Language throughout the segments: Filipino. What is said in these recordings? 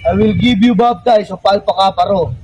I will give you baptize of Alpha Kappa Rho.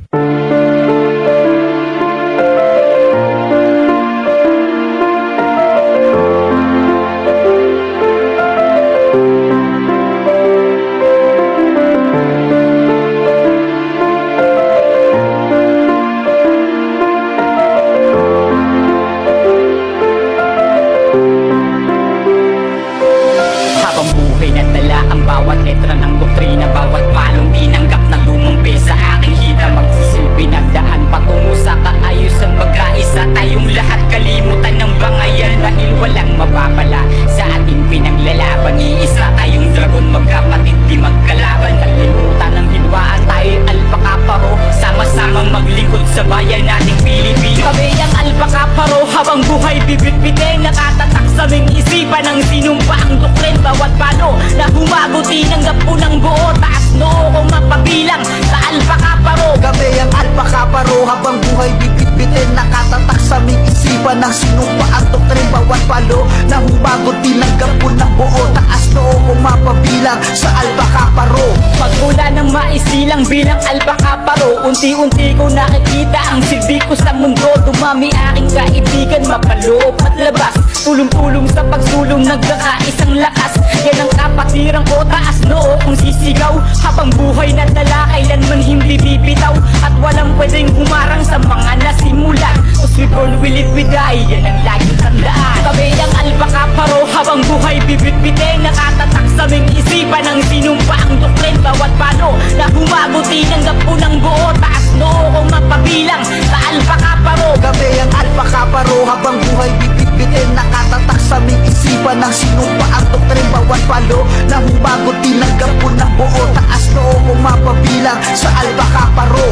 Habang buhay na dala ang bawat letra ng doktrina, bawat palong tinanggap na lumampi sa aking hita, magsisilbi ng daan patungo sa kaayusan, pagkaisa tayong lahat, kalimutan ng bangayan dahil walang mapapala sa ating pinaglalaban. Iisa tayong dragon, magkapatid di magkalaban, kalimutan ng hinwaan, tayo'y Alpha Kappa Rho, sama-samang maglingkod sa bayan nating Pilipino. Kami ang Alpha Kappa Rho, habang buhay bibit-bitin, nakatatak sa aming isipan ang sinumpaang doktrin, bawat palo na humagot tinanggap ko ng buo, taas noo kong mapabilang sa Alpha Kappa Rho. Kami ang Alpha Kappa Rho, habang buhay bibit-bitin, nakatatak sa aming isipan ng sinumpaang doktrin, bawat palo na humagot tinanggap ko ng buo, taas noo kong mapabilang sa Alpha Kappa Rho. Pagmula ng maisilang bilang Alpha Kappa Rho, unti-unti ko nakikita ang silbi ko sa mundo. Dumami aking kaibigan, mapaloob at labas, tulong-tulong sa pagsulong, nagkakaisang lakas. Yan ang kapatiran ko, taas noo kung sisigaw, habang buhay na dala, kailanman hindi bibitaw, at walang pwedeng humarang sa mga nasimulan. Cause we born, we live, we die, yan ang laging tandaan. Kami ang Alpha Kappa Rho, habang buhay bibit-bitin, nakatatak sa aming isipan ang sinumpaang doktrin, bawat palo na humagot tinanggap ko ng buo, taas noo kong mapabilang sa Alpha Kappa Rho. Kami ang Alpha Kappa Rho, habang buhay bibit-bitin, nakatatak sa aming isipan ng sinumpaang doktrin, bawat palo na humagot tinanggap ko ng buo, taas noo kong mapabilang sa Alpha Kappa Rho.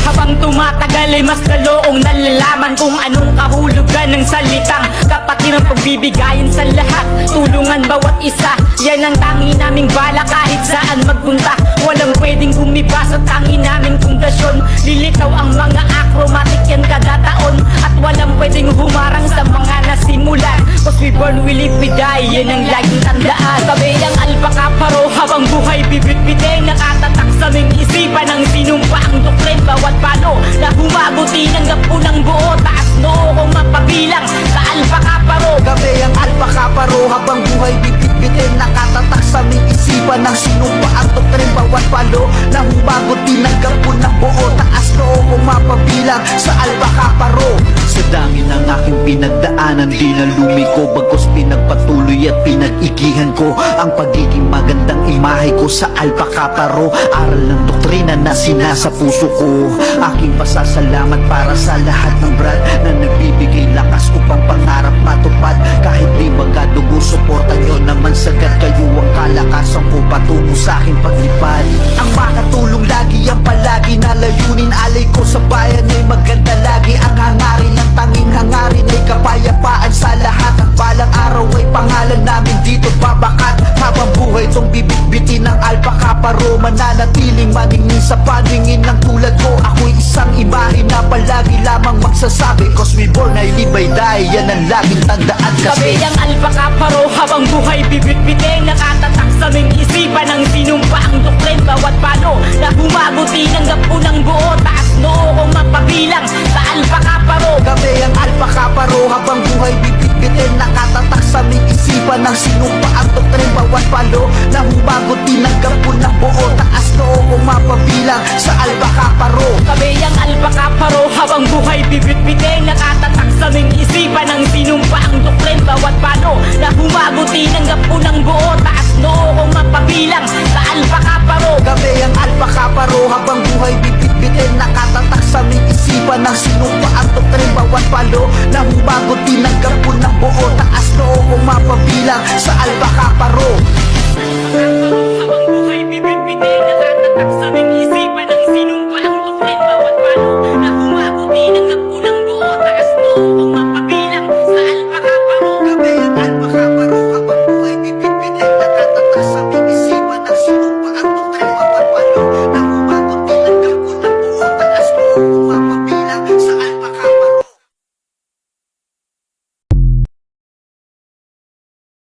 Habang tumatagal ay mas lalo kong nalalaman kung anong kahulugan ng salitang kapatiran, pagbibigayan sa lahat, tulungan bawat isa, yan ang tangi naming bala kahit saan magpunta. Walang pwedeng gumiba sa tangi naming pundasyon, lilitaw ang mga acromatic yan kada taon, at walang pwedeng humarang sa mga nasimulan. Cause we born, we live, we die, yan ang laging tandaan. Kami ang Alpha Kappa Rho, habang buhay bibit-bitin, nakatatak sa aming isipan ang sinumpaang doktrin, bawat palo na humagot tinanggap ko ng buo, taas noo kong mapabilang sa Alpha Kappa Rho. Kami ang Alpha Kappa Rho, habang buhay bibit-bitin, nakatatak sa aming isipan ng sinumpaang doktrin, bawat palo na humagot tinanggap ko ng buo, taas noo kong mapabilang sa Alpha Kappa Rho. Sa dangin ng aking pinagdaanan, di na lumiko, bagos pinagpatuloy at pinag-igihan ko ang pagiging magandang imahe ko sa Alpha Kappa Rho. Aral ng doktrina na sinasa puso ko, aking pasasalamat para sa lahat ng brad na nagbibigay lakas upang pangarap matupad. Kahit di magadugo, suporta nyo naman sagad, kayo ang kalakasan ko patungo sa aking paglipad. Ang makatulong lagi ang palagi na layunin, alay ko sa bayan ay maganda lagi. Ang hangarin ng tanging hangarin ay kapayapaan sa lahat. Ang balang araw ay pangalan namin dito babakat. Habang buhay tong bibit-bitin ng Alpha Kappa Rho, mananatiling maningin sa paningin ng tulad ko. Ako'y isang imahe na palagi lamang magsasabi, cause we born, I live, I die, yan ang laging tandaan. Kami Kasi ang Alpha Kappa Rho, habang buhay bibit-bitin, nakatatak sa aming isipan ang sinumpaang doktrin, bawat palo na humagot tinanggap ko ng buo, taas noo kong mapabilang sa Alpha Kappa Rho. kami ang Alpha Kappa Rho, habang buhay bibit-bitin, nakatatak sa aming isipan ng sinumpaang doktrin, bawat palo na humagot tinanggap ko ng buo, taas noo kong mapabilang sa Alpha Kappa Rho. Kami ang Alpha Kappa Rho, habang buhay bibit-bitin, nakatatak sa aming isipan ang sinumpaang doktrin, bawat palo na humagot tinanggap ko ng buo, taas noo kong mapabilang